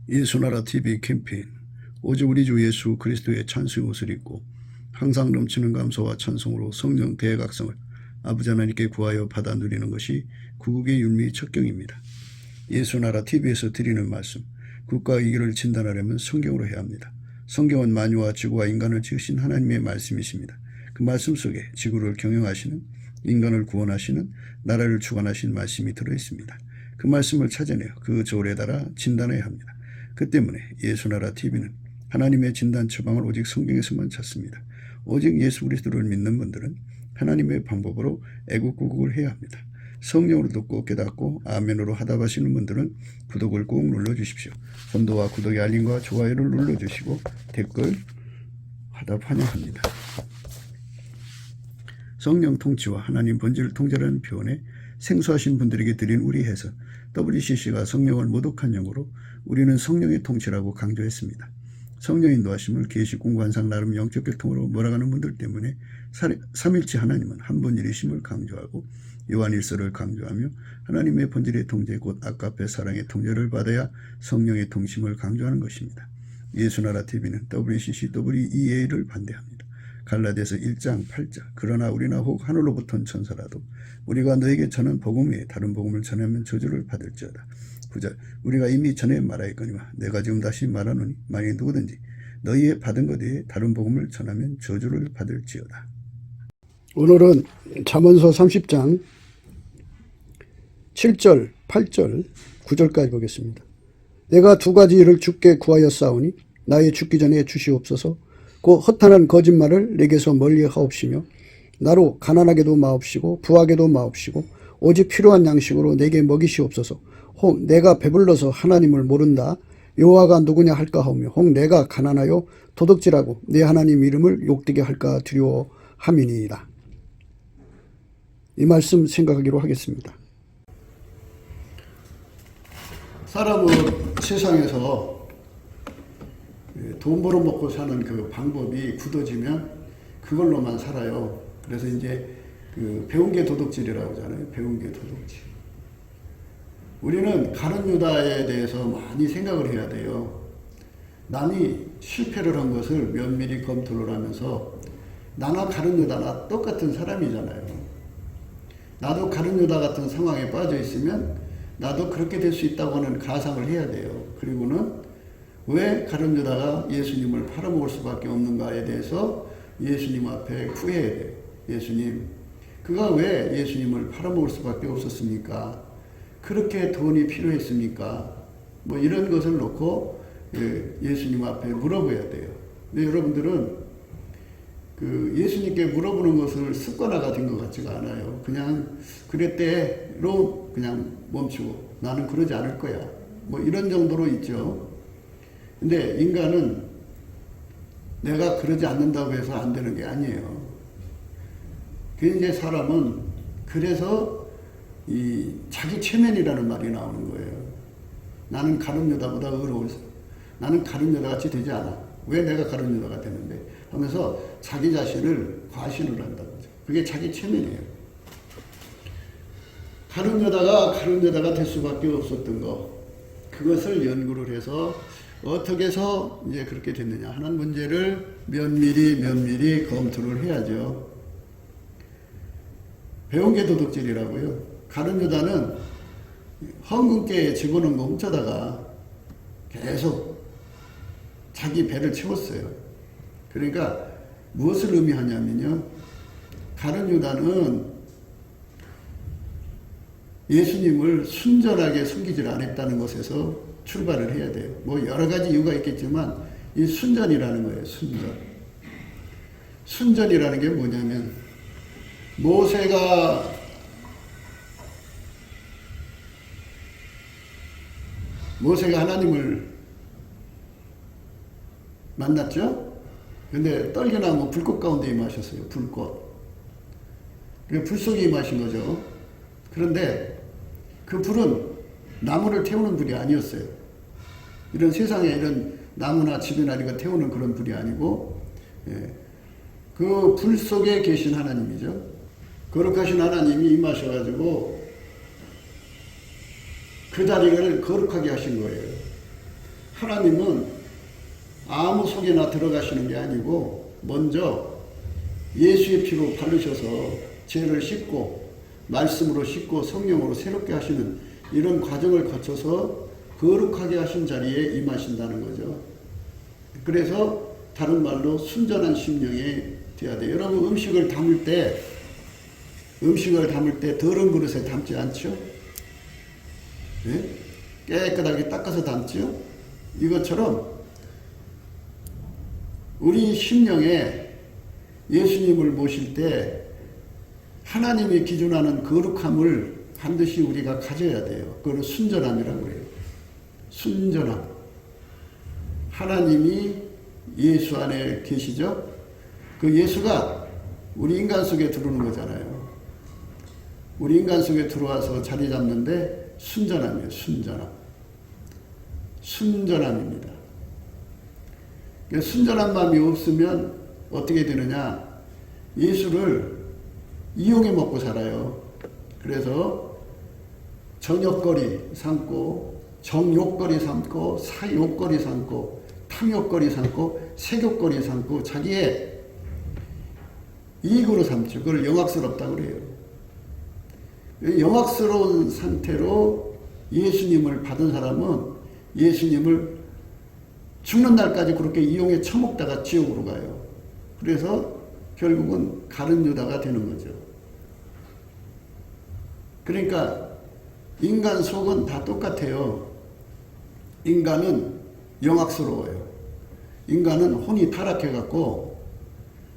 예수나라 TV 캠페인 오직 우리 주 예수 그리스도의 찬송의 옷을 입고 항상 넘치는 감사와 찬송으로 성령 대각성을 아버지 하나님께 구하여 받아 누리는 것이 구국의 율미 척경입니다. 예수나라 TV에서 드리는 말씀, 국가 위기를 진단하려면 성경으로 해야 합니다. 성경은 만유와 지구와 인간을 지으신 하나님의 말씀이십니다. 그 말씀 속에 지구를 경영하시는, 인간을 구원하시는, 나라를 주관하신 말씀이 들어있습니다. 그 말씀을 찾아내어 그 저울에 달아 진단해야 합니다. 그 때문에 예수나라 TV는 하나님의 진단 처방을 오직 성경에서만 찾습니다. 오직 예수 그리스도를 믿는 분들은 하나님의 방법으로 애국구국을 해야 합니다. 성령으로 듣고 깨닫고 아멘으로 하답하시는 분들은 구독을 꼭 눌러주십시오. 전도와 구독의 알림과 좋아요를 눌러주시고 댓글 하답 환영합니다. 성령 통치와 하나님 본질 통제라는 표현에 생소하신 분들에게 드린 우리 해석, WCC가 성령을 모독한 용어로 우리는 성령의 통치라고 강조했습니다. 성령 인도하심을 계시 공관상 나름 영적 교통으로 몰아가는 분들 때문에 삼일체 하나님은 한 분일이심을 강조하고 요한일서를 강조하며 하나님의 본질의 통제 곧 아까페 사랑의 통제를 받아야 성령의 통심을 강조하는 것입니다. 예수나라 TV는 WCC, WEA를 반대합니다. 갈라디아서 1장 8절 그러나 우리나 혹 하늘로부터 천사라도 우리가 너에게 전한 복음 외에 다른 복음을 전하면 저주를 받을지어다. 9절 우리가 이미 전에 말하였거니와 내가 지금 다시 말하노니 만일 누구든지 너희의 받은 것 외에 다른 복음을 전하면 저주를 받을지어다. 오늘은 잠언서 30장 7절, 8절, 9절까지 보겠습니다. 내가 두 가지 일을 주께 구하였사오니 나의 죽기 전에 주시옵소서. 그 허탄한 거짓말을 내게서 멀리 하옵시며 나로 가난하게도 마옵시고 부하게도 마옵시고 오직 필요한 양식으로 내게 먹이시옵소서. 혹 내가 배불러서 하나님을 모른다 여호와가 누구냐 할까 하오며 혹 내가 가난하여 도둑질하고 내 하나님 이름을 욕되게 할까 두려워함이니이다. 이 말씀 생각하기로 하겠습니다. 사람은 세상에서 돈 벌어먹고 사는 그 방법이 굳어지면 그걸로만 살아요. 그래서 이제 그 배운 게 도둑질이라고 하잖아요. 배운 게 도둑질. 우리는 가룟 유다에 대해서 많이 생각을 해야 돼요. 남이 실패를 한 것을 면밀히 검토를 하면서 나나 가룟 유다나 똑같은 사람이잖아요. 나도 가룟 유다 같은 상황에 빠져 있으면 나도 그렇게 될 수 있다고 하는 가상을 해야 돼요. 그리고는 왜 가룟 유다가 예수님을 팔아먹을 수밖에 없는가에 대해서 예수님 앞에 구해야 돼요. 예수님, 그가 왜 예수님을 팔아먹을 수밖에 없었습니까? 그렇게 돈이 필요했습니까? 뭐 이런 것을 놓고 예수님 앞에 물어봐야 돼요. 근데 여러분들은 그 예수님께 물어보는 것을 습관화가 된 것 같지가 않아요. 그냥 그랬대로 그냥 멈추고 나는 그러지 않을 거야. 뭐 이런 정도로 있죠. 근데 인간은 내가 그러지 않는다고 해서 안 되는 게 아니에요. 그 이제 사람은 그래서 이 자기 체면이라는 말이 나오는 거예요. 나는 가룟 유다보다 의로워서 나는 가룟 유다같이 되지 않아. 왜 내가 가룟 유다가 되는데? 하면서 자기 자신을 과신을 한다는 거죠. 그게 자기 체면이에요. 가룟 유다가 될 수밖에 없었던 거, 그것을 연구를 해서 어떻게 해서 이제 그렇게 됐느냐 하는 문제를 면밀히 검토를 해야죠. 배운 게 도둑질이라고요. 가룟 유다는 헌금께에 집어넣은 거 훔쳐다가 계속 자기 배를 채웠어요. 그러니까 무엇을 의미하냐면요. 가룟 유다는 예수님을 순전하게 숨기질 않았다는 것에서 출발을 해야 돼요. 뭐 여러 가지 이유가 있겠지만 이 순전이라는 거예요. 순전이라는 게 뭐냐면 모세가 하나님을 만났죠? 근데 떨기나무 불꽃 가운데 임하셨어요. 불꽃. 불 속에 임하신 거죠. 그런데 그 불은 나무를 태우는 불이 아니었어요. 이런 세상에 이런 나무나 집이나 이런 거 태우는 그런 불이 아니고, 그 불 속에 계신 하나님이죠. 거룩하신 하나님이 임하셔가지고 그 자리를 거룩하게 하신 거예요. 하나님은 아무 속에나 들어가시는 게 아니고 먼저 예수의 피로 바르셔서 죄를 씻고 말씀으로 씻고 성령으로 새롭게 하시는 이런 과정을 거쳐서 거룩하게 하신 자리에 임하신다는 거죠. 그래서 다른 말로 순전한 심령이 돼야 돼요. 여러분 음식을 담을 때 더러운 그릇에 담지 않죠? 네? 깨끗하게 닦아서 담죠? 이것처럼 우리 심령에 예수님을 모실 때 하나님이 기준하는 거룩함을 반드시 우리가 가져야 돼요. 그걸 순전함이라고 해요. 순전함. 하나님이 예수 안에 계시죠? 그 예수가 우리 인간 속에 들어오는 거잖아요. 우리 인간 속에 들어와서 자리 잡는데 순전함이에요. 순전함. 순전함입니다. 순전한 마음이 없으면 어떻게 되느냐? 예수를 이용해 먹고 살아요. 그래서 정욕거리 삼고 정욕거리 삼고 사욕거리 삼고 탐욕거리 삼고 색욕거리 삼고 자기의 이익으로 삼죠. 그걸 영악스럽다고 그래요. 영악스러운 상태로 예수님을 받은 사람은 예수님을 죽는 날까지 그렇게 이용해 처먹다가 지옥으로 가요. 그래서 결국은 가룟 유다가 되는 거죠. 그러니까 인간 속은 다 똑같아요. 인간은 영악스러워요. 인간은 혼이 타락해갖고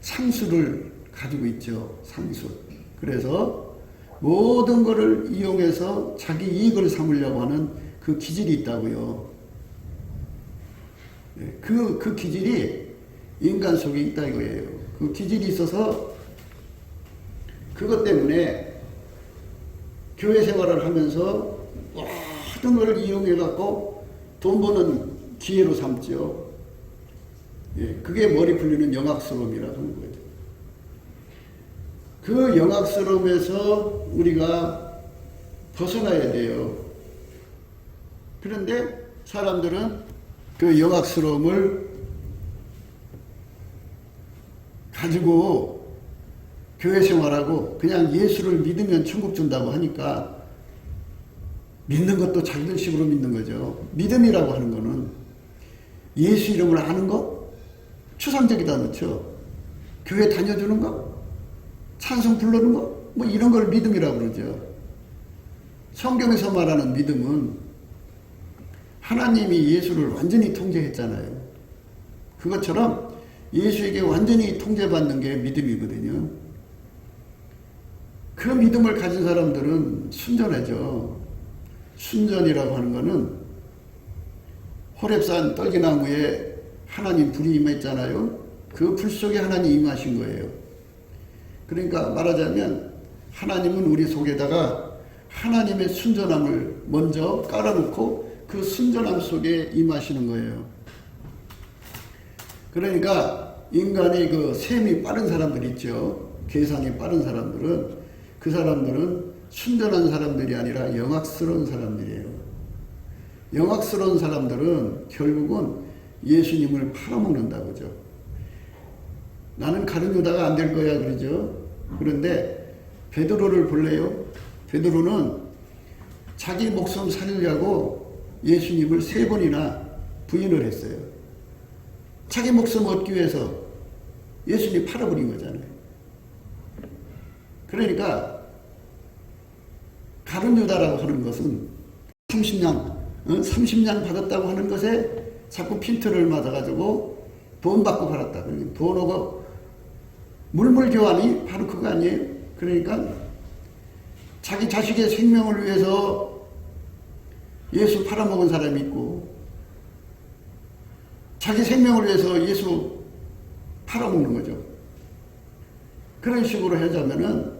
상수를 가지고 있죠. 상수. 그래서 모든 것을 이용해서 자기 이익을 삼으려고 하는 그 기질이 있다고요. 그 기질이 인간 속에 있다 이거예요. 그 기질이 있어서 그것 때문에 교회 생활을 하면서 모든 걸 이용해 갖고 돈 버는 기회로 삼죠. 그게 머리 풀리는 영악스러움이라고 하는 거죠. 그 영악스러움에서 우리가 벗어나야 돼요. 그런데 사람들은 그 영악스러움을 가지고 교회 생활하고 그냥 예수를 믿으면 천국 준다고 하니까 믿는 것도 자기들 식으로 믿는 거죠. 믿음이라고 하는 거는 예수 이름을 아는 거? 추상적이다 넣죠. 교회 다녀주는 거? 찬송 부르는 거? 뭐 이런 걸 믿음이라고 그러죠. 성경에서 말하는 믿음은 하나님이 예수를 완전히 통제했잖아요. 그것처럼 예수에게 완전히 통제받는 게 믿음이거든요. 그 믿음을 가진 사람들은 순전하죠. 순전이라고 하는 거는 호렙산 떨기나무에 하나님 불이 임했잖아요. 그 불 속에 하나님 임하신 거예요. 그러니까 말하자면 하나님은 우리 속에다가 하나님의 순전함을 먼저 깔아놓고 그 순전함 속에 임하시는 거예요. 그러니까 인간의 그 셈이 빠른 사람들 있죠. 계산이 빠른 사람들은 그 사람들은 순전한 사람들이 아니라 영악스러운 사람들이에요. 영악스러운 사람들은 결국은 예수님을 팔아먹는다고죠. 나는 가룟 유다가 안 될 거야 그러죠. 그런데 베드로를 볼래요? 베드로는 자기 목숨 살리려고 예수님을 3번이나 부인을 했어요. 자기 목숨 얻기 위해서 예수님 팔아버린 거잖아요. 그러니까 가룟 유다라고 하는 것은 30냥 받았다고 하는 것에 자꾸 핀트를 맞아가지고 돈 받고 팔았다. 돈하고 물물 교환이 바로 그거 아니에요? 그러니까 자기 자식의 생명을 위해서 예수 팔아먹은 사람이 있고 자기 생명을 위해서 예수 팔아먹는 거죠. 그런 식으로 하자면은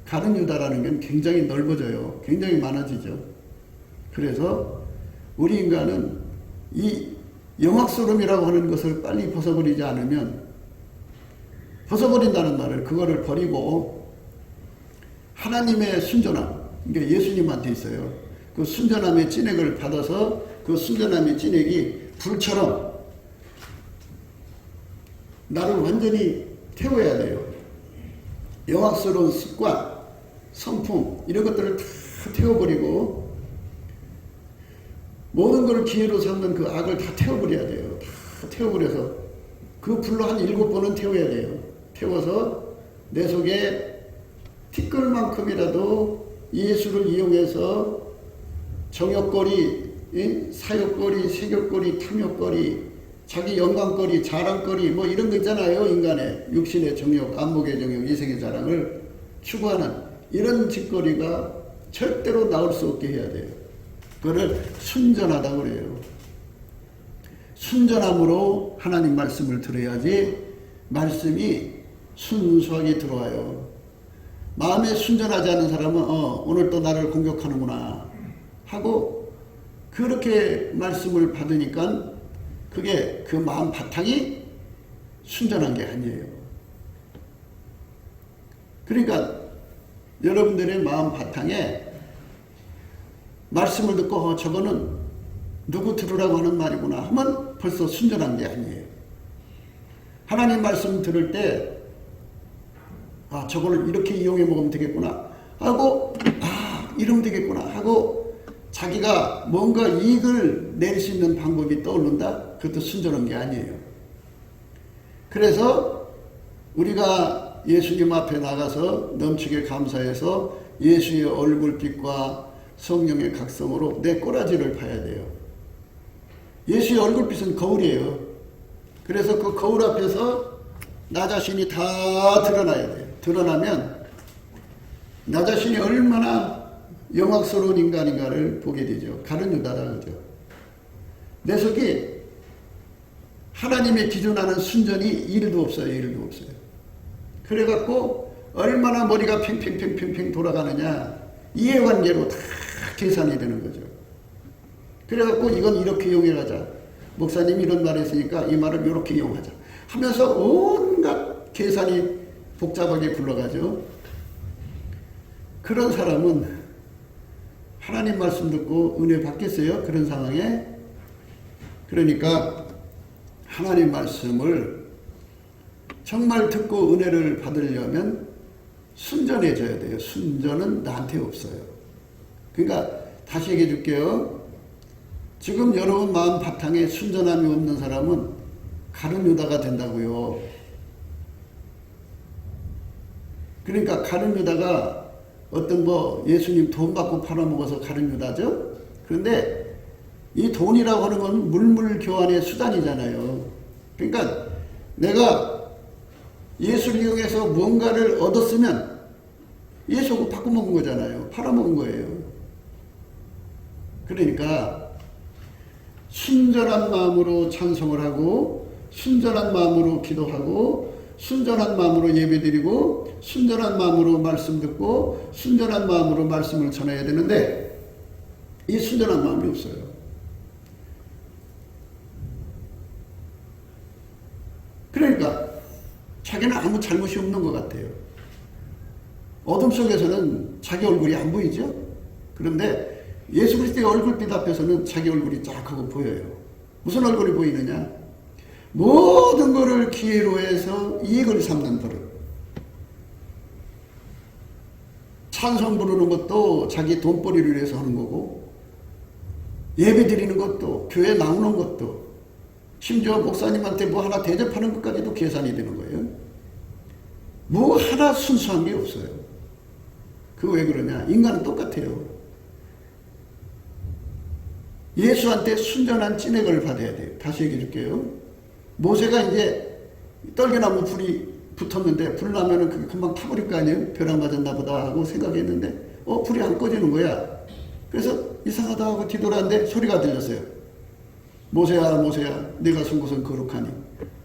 가룟 유다라는 건 굉장히 넓어져요. 굉장히 많아지죠. 그래서 우리 인간은 이 영악스러움이라고 하는 것을 빨리 벗어버리지 않으면 벗어버린다는 말을 그거를 버리고 하나님의 순전함, 그러니까 예수님한테 있어요. 그 순전함의 찐액을 받아서 그 순전함의 찐액이 불처럼 나를 완전히 태워야 돼요. 영악스러운 습관, 성품 이런 것들을 다 태워버리고 모든 걸 기회로 삼는 그 악을 다 태워버려야 돼요. 다 태워버려서 그 불로 한 7번은 태워야 돼요. 태워서 내 속에 티끌만큼이라도 예수를 이용해서 정욕거리, 사욕거리, 색욕거리, 탐욕거리, 자기 영광거리, 자랑거리 뭐 이런 거 있잖아요. 인간의 육신의 정욕, 안목의 정욕, 이생의 자랑을 추구하는 이런 짓거리가 절대로 나올 수 없게 해야 돼요. 그거를 순전하다고 그래요. 순전함으로 하나님 말씀을 들어야지 말씀이 순수하게 들어와요. 마음에 순전하지 않은 사람은 오늘 또 나를 공격하는구나 하고 그렇게 말씀을 받으니까 그게 그 마음 바탕이 순전한 게 아니에요. 그러니까 여러분들의 마음 바탕에 말씀을 듣고 저거는 누구 들으라고 하는 말이구나 하면 벌써 순전한 게 아니에요. 하나님 말씀 들을 때 저거를 이렇게 이용해 먹으면 되겠구나 하고 이러면 되겠구나 하고 자기가 뭔가 이익을 낼 수 있는 방법이 떠오른다? 그것도 순전한 게 아니에요. 그래서 우리가 예수님 앞에 나가서 넘치게 감사해서 예수의 얼굴빛과 성령의 각성으로 내 꼬라지를 봐야 돼요. 예수의 얼굴빛은 거울이에요. 그래서 그 거울 앞에서 나 자신이 다 드러나야 돼요. 드러나면 나 자신이 얼마나 영악스러운 인간인가를 보게 되죠. 가룟 유다다 그죠. 내 속에 하나님의 기준하는 순전이 1도 없어요. 1도 없어요. 그래갖고 얼마나 머리가 팽팽팽팽 돌아가느냐 이해관계로 다 계산이 되는 거죠. 그래갖고 이건 이렇게 이용해가자. 목사님이 이런 말 했으니까 이 말을 이렇게 이용하자 하면서 온갖 계산이 복잡하게 굴러가죠. 그런 사람은 하나님 말씀 듣고 은혜 받겠어요? 그런 상황에? 그러니까 하나님 말씀을 정말 듣고 은혜를 받으려면 순전해져야 돼요. 순전은 나한테 없어요. 그러니까 다시 얘기해 줄게요. 지금 여러분 마음 바탕에 순전함이 없는 사람은 가룟 유다가 된다고요. 그러니까 가룟 유다가 어떤 예수님 돈 받고 팔아먹어서 가룟 유다죠. 그런데 이 돈이라고 하는 건 물물 교환의 수단이잖아요. 그러니까 내가 예수를 이용해서 뭔가를 얻었으면 예수하고 바꿔먹은 거잖아요. 팔아먹은 거예요. 그러니까 순전한 마음으로 찬송을 하고 순전한 마음으로 기도하고 순전한 마음으로 예배드리고 순전한 마음으로 말씀 듣고 순전한 마음으로 말씀을 전해야 되는데 이 순전한 마음이 없어요. 그러니까 자기는 아무 잘못이 없는 것 같아요. 어둠 속에서는 자기 얼굴이 안 보이죠. 그런데 예수 그리스도의 얼굴빛 앞에서는 자기 얼굴이 쫙 하고 보여요. 무슨 얼굴이 보이느냐? 모든 것을 기회로 해서 이익을 삼는 버릇. 찬송 부르는 것도 자기 돈벌이를 위해서 하는 거고 예배 드리는 것도 교회 나오는 것도 심지어 목사님한테 뭐 하나 대접하는 것까지도 계산이 되는 거예요. 뭐 하나 순수한 게 없어요. 그거 왜 그러냐? 인간은 똑같아요. 예수한테 순전한 찐액을 받아야 돼요. 다시 얘기해 줄게요. 모세가 이제 떨기나무 불이 붙었는데 불 나면은 그게 금방 타버릴 거 아니에요? 벼락 맞았나 보다 하고 생각했는데 불이 안 꺼지는 거야. 그래서 이상하다 하고 뒤돌았는데 소리가 들렸어요. 모세야 모세야 네가 쓴 곳은 거룩하니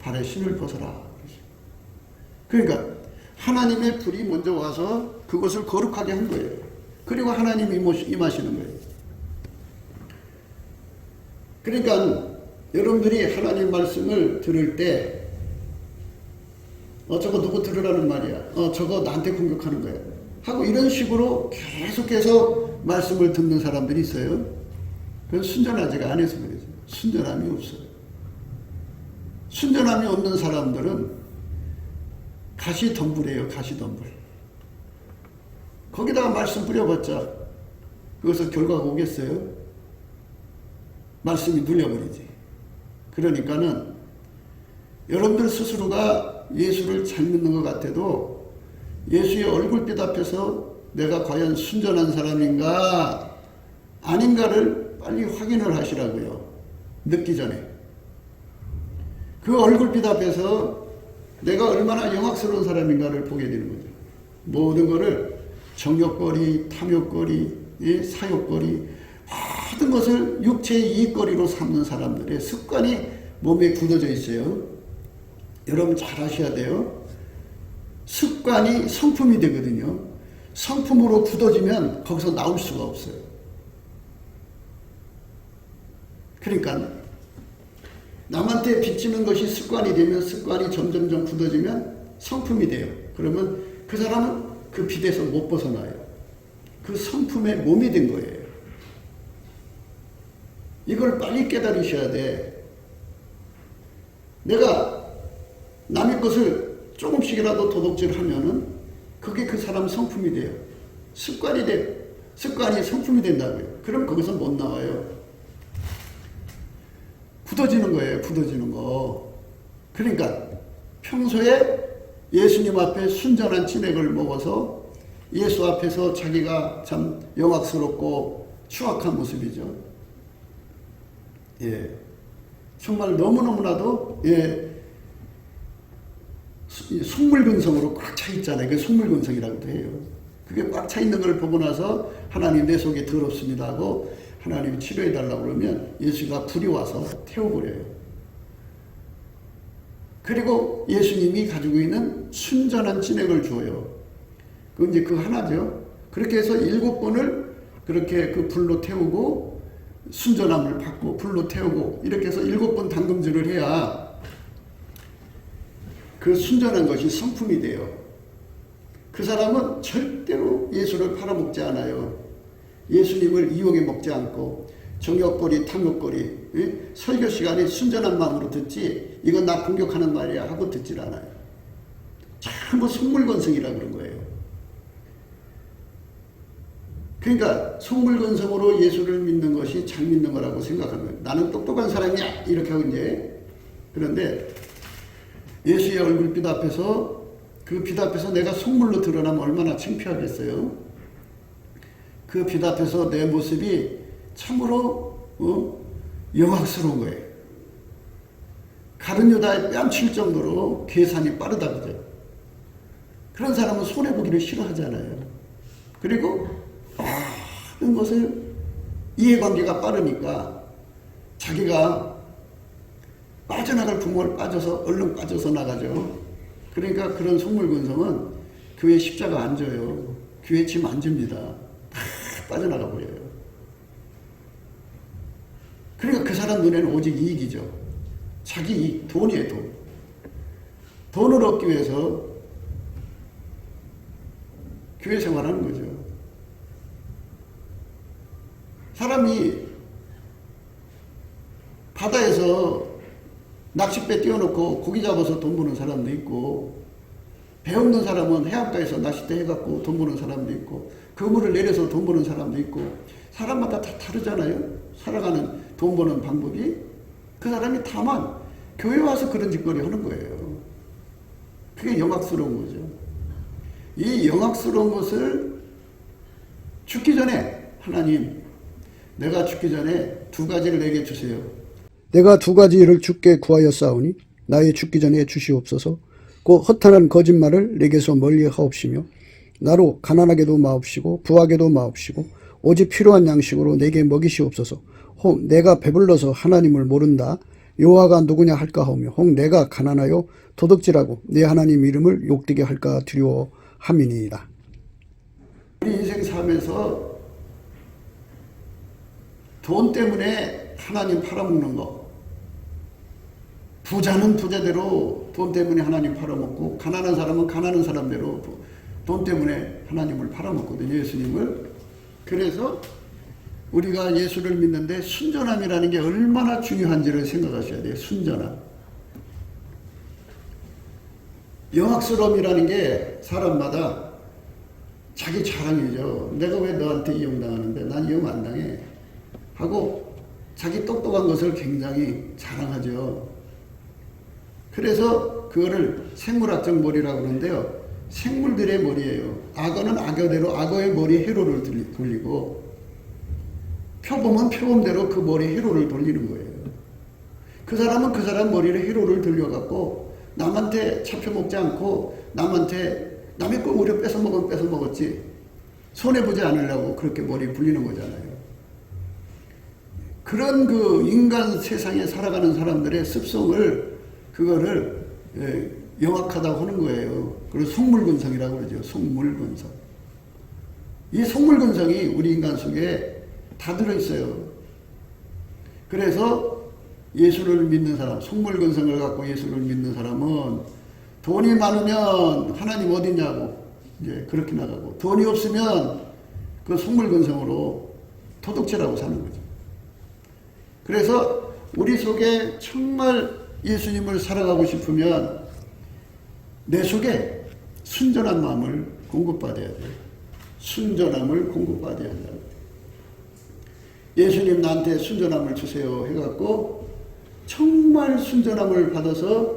발에 신을 벗어라. 그러니까 하나님의 불이 먼저 와서 그것을 거룩하게 한 거예요. 그리고 하나님이 임하시는 거예요. 그러니까 여러분들이 하나님 말씀을 들을 때 저거 누구 들으라는 말이야. 저거 나한테 공격하는 거야. 하고 이런 식으로 계속해서 말씀을 듣는 사람들이 있어요. 그건 순전하지가 않아서 그러죠. 순전함이 없어요. 순전함이 없는 사람들은 가시덤불이에요. 가시덤불. 거기다가 말씀 뿌려봤자 거기서 결과가 오겠어요? 말씀이 눌려버리지. 그러니까는 여러분들 스스로가 예수를 잘 믿는 것 같아도 예수의 얼굴빛 앞에서 내가 과연 순전한 사람인가 아닌가를 빨리 확인을 하시라고요. 늦기 전에. 그 얼굴빛 앞에서 내가 얼마나 영악스러운 사람인가를 보게 되는 거죠. 모든 거를 정욕거리, 탐욕거리, 사욕거리 모든 것을 육체의 이익거리로 삼는 사람들의 습관이 몸에 굳어져 있어요. 여러분 잘 아셔야 돼요. 습관이 성품이 되거든요. 성품으로 굳어지면 거기서 나올 수가 없어요. 그러니까 남한테 비치는 것이 습관이 되면 습관이 점점점 굳어지면 성품이 돼요. 그러면 그 사람은 그 빛에서 못 벗어나요. 그 성품의 몸이 된 거예요. 이걸 빨리 깨달으셔야 돼. 내가 남의 것을 조금씩이라도 도둑질하면은 그게 그 사람 성품이 돼요. 습관이 돼요. 습관이 성품이 된다고요. 그럼 거기서 못 나와요. 굳어지는 거예요. 굳어지는 거. 그러니까 평소에 예수님 앞에 순전한 진액을 먹어서 예수 앞에서 자기가 참 영악스럽고 추악한 모습이죠. 예. 정말 너무너무나도, 예, 속물근성으로 꽉 차 있잖아요. 그게 속물근성이라고도 해요. 그게 꽉 차 있는 걸 보고 나서 하나님 내 속이 더럽습니다 하고 하나님이 치료해달라고 그러면 예수가 불이 와서 태워버려요. 그리고 예수님이 가지고 있는 순전한 진액을 주어요. 그 이제 그 하나죠. 그렇게 해서 7번을 그렇게 그 불로 태우고 순전함을 받고 불로 태우고 이렇게 해서 7번 담금질을 해야 그 순전한 것이 성품이 돼요. 그 사람은 절대로 예수를 팔아먹지 않아요. 예수님을 이용해 먹지 않고 정욕거리, 탐욕거리, 설교 시간에 순전한 마음으로 듣지 이건 나 공격하는 말이야 하고 듣질 않아요. 전부 속물건성이라 그런 거예요. 그러니까 속물건성으로 예수를 믿는 것이 잘 믿는 거라고 생각하는 거예요. 나는 똑똑한 사람이야 이렇게 하고 이제. 그런데 예수의 얼굴빛 앞에서 그 빛 앞에서 내가 속물로 드러나면 얼마나 창피하겠어요. 그 빛 앞에서 내 모습이 참으로 영광스러운 거예요. 가룟 유다에 뺨칠 정도로 계산이 빠르다 그죠. 그런 사람은 손해보기를 싫어하잖아요. 그리고 모든 것을 이해관계가 빠르니까 자기가 빠져나갈 구멍을 빠져서 얼른 빠져서 나가죠. 그러니까 그런 속물건성은 교회 십자가 안 져요. 교회 짐 안 집니다. 다 빠져나가 버려요. 그러니까 그 사람 눈에는 오직 이익이죠. 자기 이익, 돈이에요, 돈. 돈을 얻기 위해서 교회 생활하는 거죠. 사람이 바다에서 낚싯배 띄워놓고 고기 잡아서 돈 버는 사람도 있고, 배 없는 사람은 해안가에서 낚싯대 해갖고 돈 버는 사람도 있고, 그물을 내려서 돈 버는 사람도 있고, 사람마다 다 다르잖아요. 살아가는 돈 버는 방법이. 그 사람이 다만 교회 와서 그런 짓거리 하는 거예요. 그게 영악스러운 거죠. 이 영악스러운 것을 죽기 전에 하나님, 내가 죽기 전에 2가지를 내게 주세요. 내가 2가지를 주께 구하였사오니 나의 죽기 전에 주시옵소서. 그 허탄한 거짓말을 내게서 멀리 하옵시며 나로 가난하게도 마옵시고 부하게도 마옵시고 오직 필요한 양식으로 내게 먹이시옵소서. 혹 내가 배불러서 하나님을 모른다 여호와가 누구냐 할까 하오며 혹 내가 가난하여 도둑질하고 내 하나님 이름을 욕되게 할까 두려워함이니이다. 우리 인생 삶에서 돈 때문에 하나님 팔아먹는 거, 부자는 부자대로 돈 때문에 하나님 팔아먹고 가난한 사람은 가난한 사람대로 돈 때문에 하나님을 팔아먹거든요. 예수님을. 그래서 우리가 예수를 믿는데 순전함이라는 게 얼마나 중요한지를 생각하셔야 돼요. 순전함. 영악스러움이라는 게 사람마다 자기 자랑이죠. 내가 왜 너한테 이용당하는데 난 이용 안 당해 하고 자기 똑똑한 것을 굉장히 자랑하죠. 그래서 그거를 생물학적 머리라고 그러는데요. 생물들의 머리예요. 악어는 악어대로 악어의 머리 회로를 돌리고 표범은 표범대로 그 머리 회로를 돌리는 거예요. 그 사람은 그 사람 머리를 회로를 돌려갖고 남한테 잡혀먹지 않고 남의 걸 오히려 뺏어먹으면 뺏어먹었지 손해보지 않으려고 그렇게 머리 불리는 거잖아요. 그런 그 인간 세상에 살아가는 사람들의 습성을 그거를 영악하다고 하는 거예요. 그래서 속물근성이라고 그러죠. 속물근성. 이 속물근성이 우리 인간 속에 다 들어있어요. 그래서 예수를 믿는 사람, 속물근성을 갖고 예수를 믿는 사람은 돈이 많으면 하나님 어디냐고 이제 그렇게 나가고 돈이 없으면 그 속물근성으로 도둑질하고 사는 거죠. 그래서 우리 속에 정말 예수님을 살아가고 싶으면 내 속에 순전한 마음을 공급받아야 돼요. 순전함을 공급받아야 한다. 예수님 나한테 순전함을 주세요 해갖고 정말 순전함을 받아서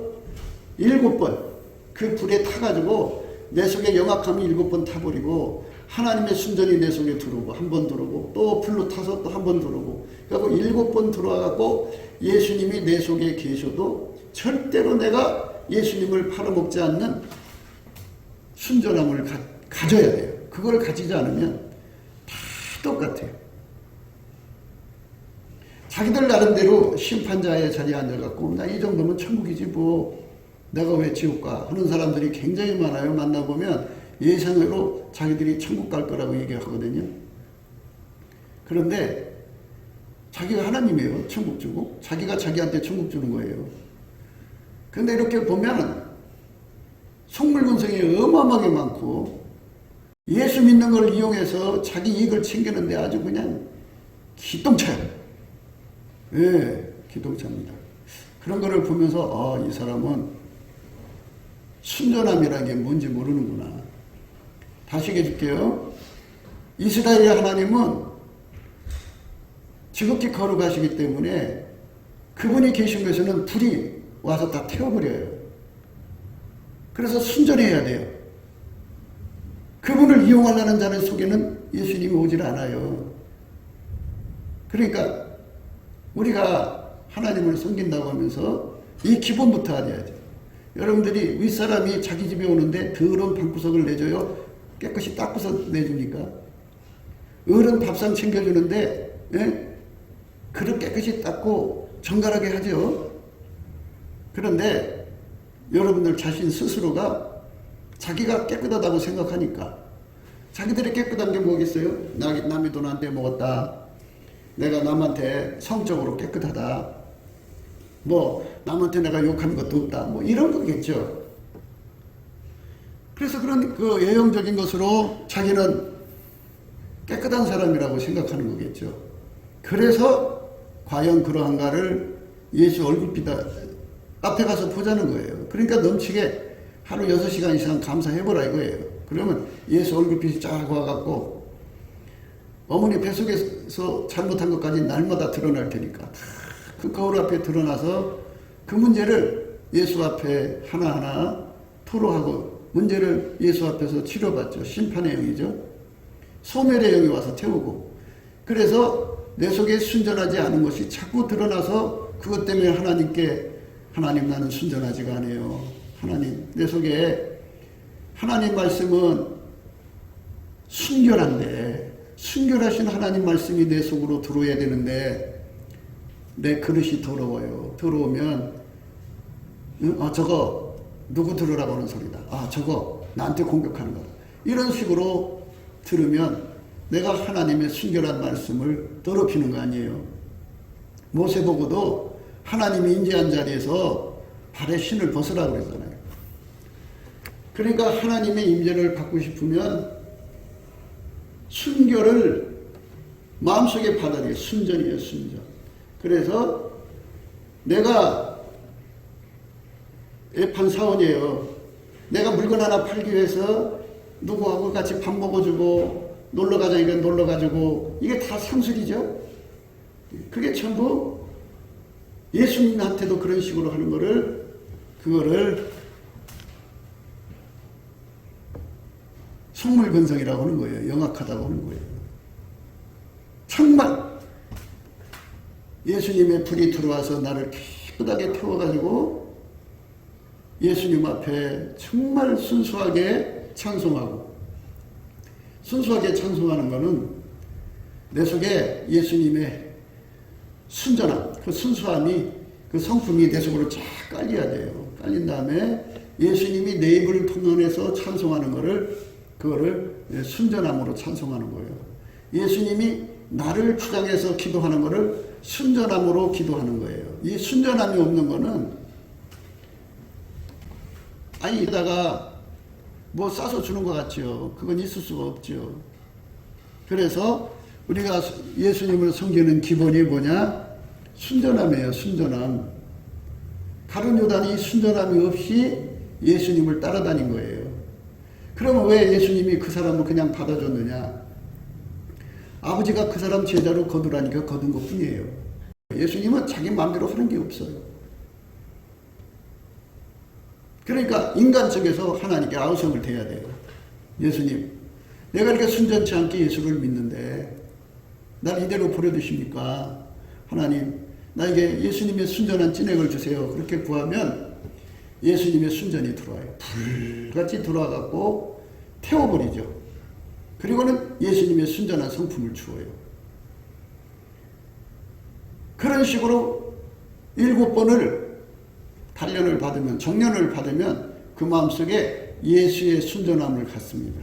7번 그 불에 타가지고 내 속에 영악함이 7번 타버리고 하나님의 순전이 내 속에 들어오고 한 번 들어오고 또 불로 타서 또 한 번 들어오고 그리고 7번 들어와갖고 예수님이 내 속에 계셔도 절대로 내가 예수님을 팔아먹지 않는 순전함을 가져야 돼요. 그걸 가지지 않으면 다 똑같아요. 자기들 나름대로 심판자의 자리에 앉아갖고 나 이 정도면 천국이지 뭐 내가 왜 지옥 가 하는 사람들이 굉장히 많아요. 만나보면 예상으로 자기들이 천국 갈 거라고 얘기하거든요. 그런데 자기가 하나님이에요. 천국 주고 자기가 자기한테 천국 주는 거예요. 근데 이렇게 보면 속물근성이 어마어마하게 많고 예수 믿는 걸 이용해서 자기 이익을 챙기는데 아주 그냥 기똥차요. 예, 기똥차입니다. 그런 거를 보면서 이 사람은 순전함이라는 게 뭔지 모르는구나. 다시 해줄게요. 이스라엘의 하나님은 지극히 거룩하시기 때문에 그분이 계신 곳에는 불이 와서 다 태워버려요. 그래서 순전해야 돼요. 그분을 이용하려는 자들 속에는 예수님이 오질 않아요. 그러니까 우리가 하나님을 섬긴다고 하면서 이 기본부터 알아야죠. 여러분들이 윗사람이 자기 집에 오는데 더러운 방구석을 내줘요? 깨끗이 닦아서 내줍니까? 어른 밥상 챙겨주는데 그릇 깨끗이 닦고 정갈하게 하죠. 그런데 여러분들 자신 스스로가 자기가 깨끗하다고 생각하니까 자기들이 깨끗한 게 뭐겠어요? 남이 돈 안 떼먹었다. 내가 남한테 성적으로 깨끗하다. 뭐 남한테 내가 욕하는 것도 없다. 뭐 이런 거겠죠. 그래서 그런 그 외형적인 것으로 자기는 깨끗한 사람이라고 생각하는 거겠죠. 그래서 과연 그러한가를 예수 얼굴빛 앞에 가서 보자는 거예요. 그러니까 넘치게 하루 6시간 이상 감사해보라 이거예요. 그러면 예수 얼굴빛이 쫙 와갖고 어머니 뱃속에서 잘못한 것까지 날마다 드러날 테니까 그 거울 앞에 드러나서 그 문제를 예수 앞에 하나하나 토로하고 문제를 예수 앞에서 치료받죠. 심판의 영이죠. 소멸의 영이 와서 태우고 그래서 내 속에 순전하지 않은 것이 자꾸 드러나서 그것 때문에 하나님께 하나님 나는 순전하지가 않아요. 하나님 내 속에 하나님 말씀은 순결한데 순결하신 하나님 말씀이 내 속으로 들어와야 되는데 내 그릇이 더러워요. 더러우면 저거 누구 들으라고 하는 소리다. 저거 나한테 공격하는 거다. 이런 식으로 들으면 내가 하나님의 순결한 말씀을 더럽히는 거 아니에요. 모세 보고도 하나님이 인재한 자리에서 발에 신을 벗으라고 그랬잖아요. 그러니까 하나님의 임재를 받고 싶으면 순결을 마음속에 받아들여. 순전이에요, 순전. 그래서 내가 애판 사원이에요. 내가 물건 하나 팔기 위해서 누구하고 같이 밥 먹어주고 놀러 가자니까 놀러 가지고 이게 다 상술이죠. 그게 전부 예수님한테도 그런 식으로 하는 거를 그거를 속물건성이라고 하는 거예요. 영악하다고 하는 거예요. 정말 예수님의 불이 들어와서 나를 깨끗하게 태워가지고 예수님 앞에 정말 순수하게 찬송하고, 순수하게 찬송하는 것은 내 속에 예수님의 순전함, 그 순수함이, 그 성품이 내 속으로 쫙 깔려야 돼요. 깔린 다음에 예수님이 내 입을 통해서 찬송하는 것을, 그거를 순전함으로 찬송하는 거예요. 예수님이 나를 주장해서 기도하는 것을 순전함으로 기도하는 거예요. 이 순전함이 없는 거는, 아니 이다가 뭐 싸서 주는 것 같죠. 그건 있을 수가 없죠. 그래서 우리가 예수님을 섬기는 기본이 뭐냐? 순전함이에요. 순전함. 가룟 요단이 순전함이 없이 예수님을 따라다닌 거예요. 그러면 왜 예수님이 그 사람을 그냥 받아줬느냐? 아버지가 그 사람 제자로 거두라니까 거둔 것 뿐이에요. 예수님은 자기 마음대로 하는 게 없어요. 그러니까 인간 쪽에서 하나님께 아우성을 대야 돼요. 예수님, 내가 이렇게 순전치 않게 예수를 믿는데 날 이대로 버려두십니까? 하나님, 나에게 예수님의 순전한 찐액을 주세요. 그렇게 구하면 예수님의 순전이 들어와요. 불같이 들어와갖고 태워버리죠. 그리고는 예수님의 순전한 성품을 주어요. 그런 식으로 7번을 단련을 받으면, 정련을 받으면 그 마음속에 예수의 순전함을 갖습니다.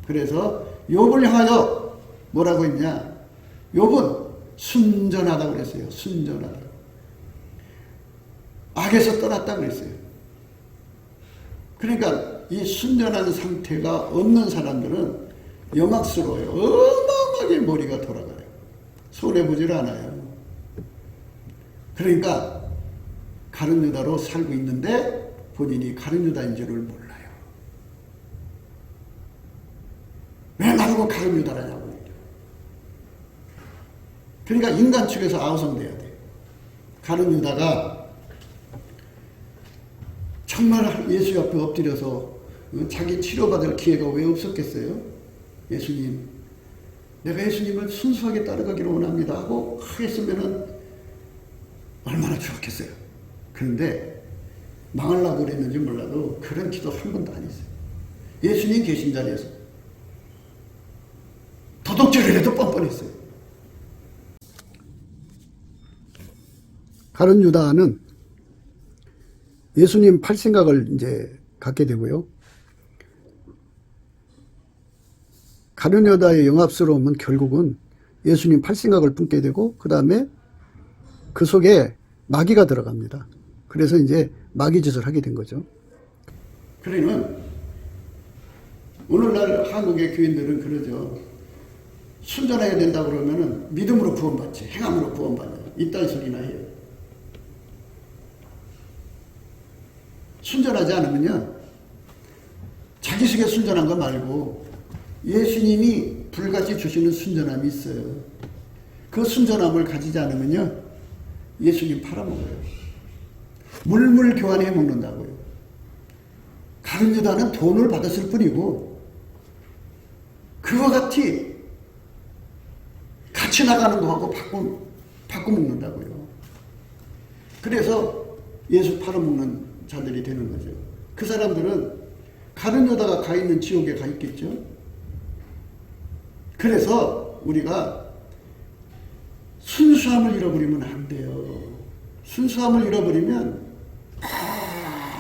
그래서 욥을 향하여 뭐라고 했냐? 욥은 순전하다고 그랬어요. 순전하다. 악에서 떠났다고 그랬어요. 그러니까 이 순전한 상태가 없는 사람들은 영악스러워요. 어마어마하게 머리가 돌아가요. 손해보질 않아요. 그러니까 가룟 유다로 살고 있는데 본인이 가룟 유다인 줄을 몰라요. 왜 나보고 가룟 유다라냐고. 그러니까 인간 측에서 아우성돼야 돼. 가룟 유다가 정말 예수 옆에 엎드려서 자기 치료받을 기회가 왜 없었겠어요? 예수님, 내가 예수님을 순수하게 따라가기를 원합니다 하고 했으면은 얼마나 좋았겠어요. 그런데 망하려고 그랬는지 몰라도 그런 기도 한 번도 안 했어요. 예수님 계신 자리에서 도둑질을 해도 뻔뻔했어요. 가룟 유다는 예수님 팔 생각을 이제 갖게 되고요. 가룟 유다의 영합스러움은 결국은 예수님 팔 생각을 품게 되고, 그 다음에 그 속에 마귀가 들어갑니다. 그래서 이제 마귀짓을 하게 된 거죠. 그러면 오늘날 한국의 교인들은 그러죠. 순전해야 된다 그러면은 믿음으로 구원받지, 행함으로 구원받냐, 이딴 소리나 해요. 순전하지 않으면요, 자기 속에 순전한 거 말고 예수님이 불같이 주시는 순전함이 있어요. 그 순전함을 가지지 않으면요, 예수님 팔아먹어요. 물물 교환해 먹는다고요. 가룟 유다는 돈을 받았을 뿐이고 그와 같이 같이 나가는 거하고 바꿔 먹는다고요. 그래서 예수 팔아먹는 자들이 되는 거죠. 그 사람들은 가룟 유다가 가 있는 지옥에 가 있겠죠. 그래서 우리가 순수함을 잃어버리면 안 돼요. 순수함을 잃어버리면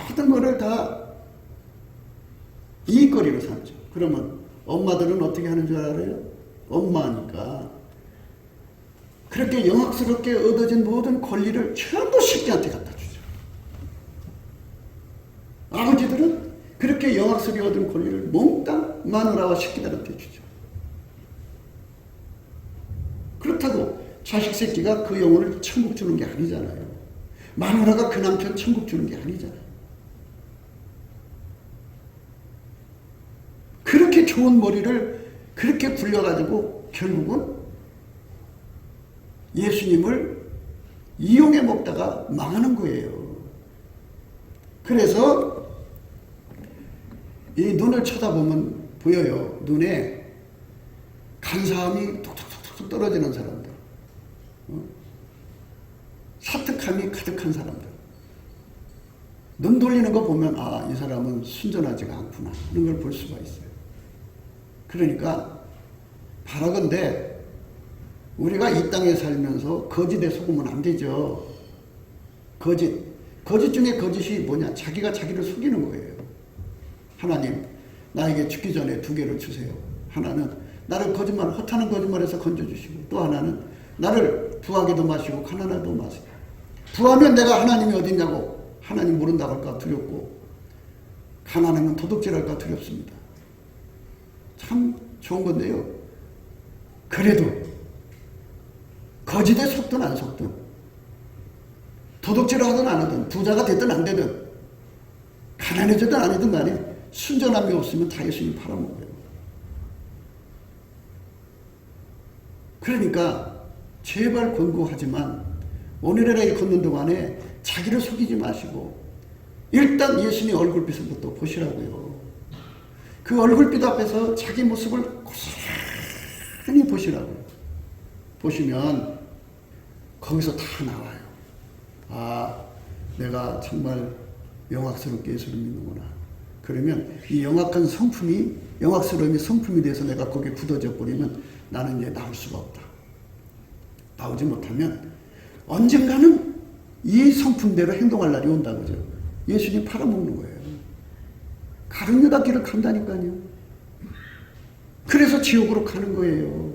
모든 거를 다 이익거리로 삼죠. 그러면 엄마들은 어떻게 하는 줄 알아요? 엄마니까 그렇게 영악스럽게 얻어진 모든 권리를 전부 새끼한테 갖다 주죠. 아버지들은 그렇게 영악스럽게 얻은 권리를 몽땅 마누라와 새끼들한테 주죠. 자식 새끼가 그 영혼을 천국 주는 게 아니잖아요. 마누라가 그 남편 천국 주는 게 아니잖아요. 그렇게 좋은 머리를 그렇게 굴려가지고 결국은 예수님을 이용해 먹다가 망하는 거예요. 그래서 이 눈을 쳐다보면 보여요. 눈에 간사함이 톡톡톡톡 떨어지는 사람들, 사특함이 가득한 사람들, 눈 돌리는 거 보면 아, 이 사람은 순전하지가 않구나 이런 걸 볼 수가 있어요. 그러니까 바라건대 우리가 이 땅에 살면서 거짓에 속으면 안 되죠. 거짓 중에 거짓이 뭐냐? 자기가 자기를 속이는 거예요. 하나님, 나에게 죽기 전에 2개를 주세요. 하나는 나를 허탄한 거짓말에서 건져주시고, 또 하나는 나를 부하게도 마시고 가난하게도 마시고. 부하면 내가 하나님이 어딨냐고 하나님 모른다고 할까 두렵고, 가난하면 도둑질할까 두렵습니다. 참 좋은 건데요. 그래도 거짓에 속든 안 속든, 도둑질을 하든 안 하든, 부자가 됐든 안 되든, 가난해지든 안 하든 간에 순전함이 없으면 다 예수님 팔아먹어요. 그러니까 제발 권고하지만 오늘의 걷는 동안에 자기를 속이지 마시고 일단 예수님 얼굴빛부터 보시라고요. 그 얼굴빛 앞에서 자기 모습을 고스란히 보시라고요. 보시면 거기서 다 나와요. 아, 내가 정말 영악스럽게 예수를 믿는구나. 그러면 이 영악스러움이 성품이 돼서 내가 거기에 굳어져 버리면 나는 이제 나올 수가 없다. 나오지 못하면 언젠가는 이 성품대로 행동할 날이 온다고죠. 예수님 팔아먹는 거예요. 가룟 유다 길을 간다니까요. 그래서 지옥으로 가는 거예요.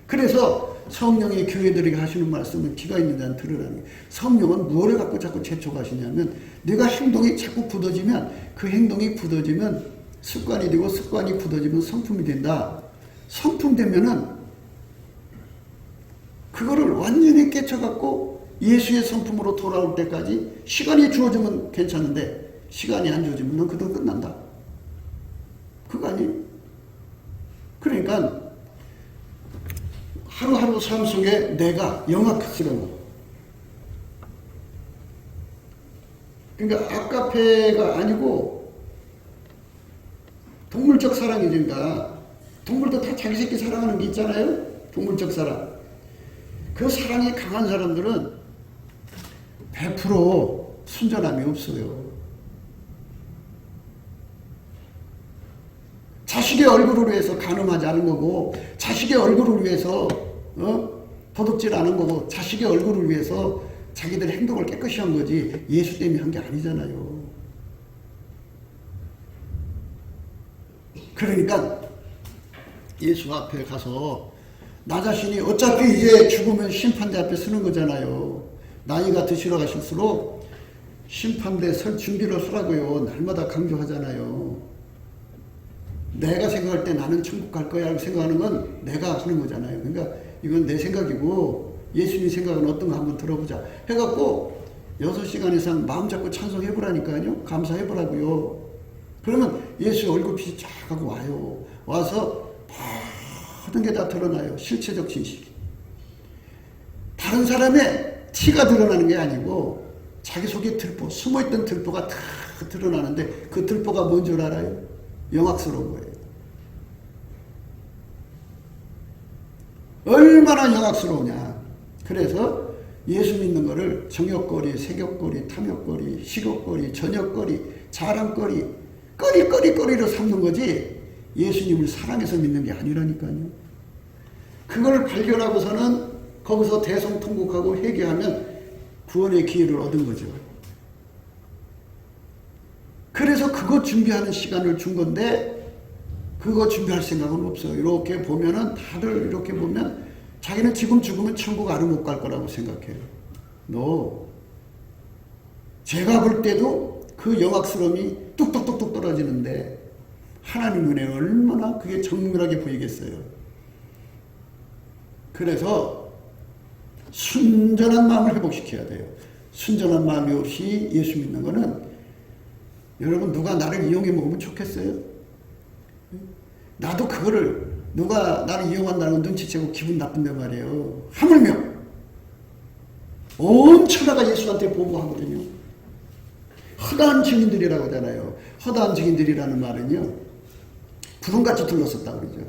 그래서 성령의 교회들에게 하시는 말씀은 기가 있는 자는 들으라는 게, 성령은 무엇을 갖고 자꾸 재촉하시냐면 내가 행동이 자꾸 굳어지면, 그 행동이 굳어지면 습관이 되고, 습관이 굳어지면 성품이 된다. 성품 되면은 그거를 완전히 깨쳐갖고 예수의 성품으로 돌아올 때까지 시간이 주어지면 괜찮은데 시간이 안 주어지면 넌 그대로 끝난다. 그거 아니에요? 그러니까 하루하루 삶 속에 내가 영악스러운 거. 그러니까 아까페가 아니고 동물적 사랑이니까, 동물도 다 자기 새끼 사랑하는 게 있잖아요. 동물적 사랑. 그 사랑이 강한 사람들은 100% 순전함이 없어요. 자식의 얼굴을 위해서 간음하지 않은 거고, 자식의 얼굴을 위해서 도둑질 않은 거고, 자식의 얼굴을 위해서 자기들 행동을 깨끗이 한 거지 예수 때문에 한 게 아니잖아요. 그러니까 예수 앞에 가서 나 자신이 어차피 이제 죽으면 심판대 앞에 서는 거잖아요. 나이가 드시러 가실수록 심판대 설 준비를 하라고요. 날마다 강조하잖아요. 내가 생각할 때 나는 천국 갈 거야 라고 생각하는 건 내가 하는 거잖아요. 그러니까 이건 내 생각이고 예수님 생각은 어떤가 한번 들어보자 해갖고 6시간 이상 마음 잡고 찬송해보라니까요. 감사해보라고요. 그러면 예수의 얼굴빛이 쫙 하고 와요. 와서 모든 게 다 드러나요. 실체적 진실이. 다른 사람의 티가 드러나는 게 아니고 자기 속에 들보, 숨어있던 들보가 다 드러나는데 그 들보가 뭔 줄 알아요? 영악스러운 거예요. 얼마나 영악스러우냐. 그래서 예수 믿는 거를 정욕거리, 색욕거리, 탐욕거리, 식욕거리, 저녁거리, 자랑거리, 거리로 삼는 거지 예수님을 사랑해서 믿는 게 아니라니까요. 그걸 발견하고서는 거기서 대성통곡하고 회개하면 구원의 기회를 얻은 거죠. 그래서 그거 준비하는 시간을 준 건데 그거 준비할 생각은 없어요. 이렇게 보면은 다들 이렇게 보면 자기는 지금 죽으면 천국 아래 못 갈 거라고 생각해요. 제가 볼 때도 그 영악스러움이 뚝뚝뚝뚝 떨어지는데 하나님 눈에 얼마나 그게 정밀하게 보이겠어요. 그래서 순전한 마음을 회복시켜야 돼요. 순전한 마음이 없이 예수 믿는 거는, 여러분 누가 나를 이용해 먹으면 좋겠어요? 나도 그거를 누가 나를 이용한다는 건 눈치채고 기분 나쁜데 말이에요. 하물며 온 천하가 예수한테 보고하거든요. 허다한 증인들이라고 하잖아요. 허다한 증인들이라는 말은요, 구름같이 둘러섰다고 그러죠.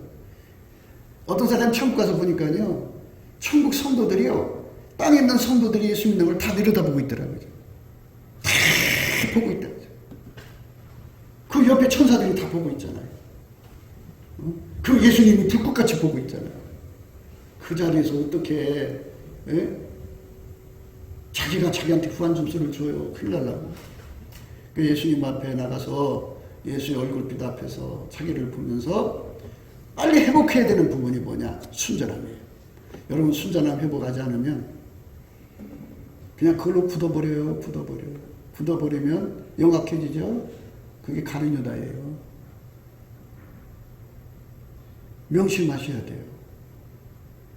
어떤 사람 천국 가서 보니까요, 천국 성도들이요, 땅에 있는 성도들이 예수 믿는 걸 다 내려다보고 있더라고요. 다 보고 있다고요. 그 옆에 천사들이 다 보고 있잖아요. 그 예수님이 불꽃같이 보고 있잖아요. 그 자리에서 어떻게 자기가 자기한테 후한 점수를 줘요. 큰일 날라고. 그 예수님 앞에 나가서 예수의 얼굴빛 앞에서 자기를 보면서 빨리 회복해야 되는 부분이 뭐냐? 순전함이에요. 여러분, 순전함 회복하지 않으면 그냥 그걸로 굳어버려요. 굳어버리면 영악해지죠. 그게 가룟유다예요. 명심하셔야 돼요.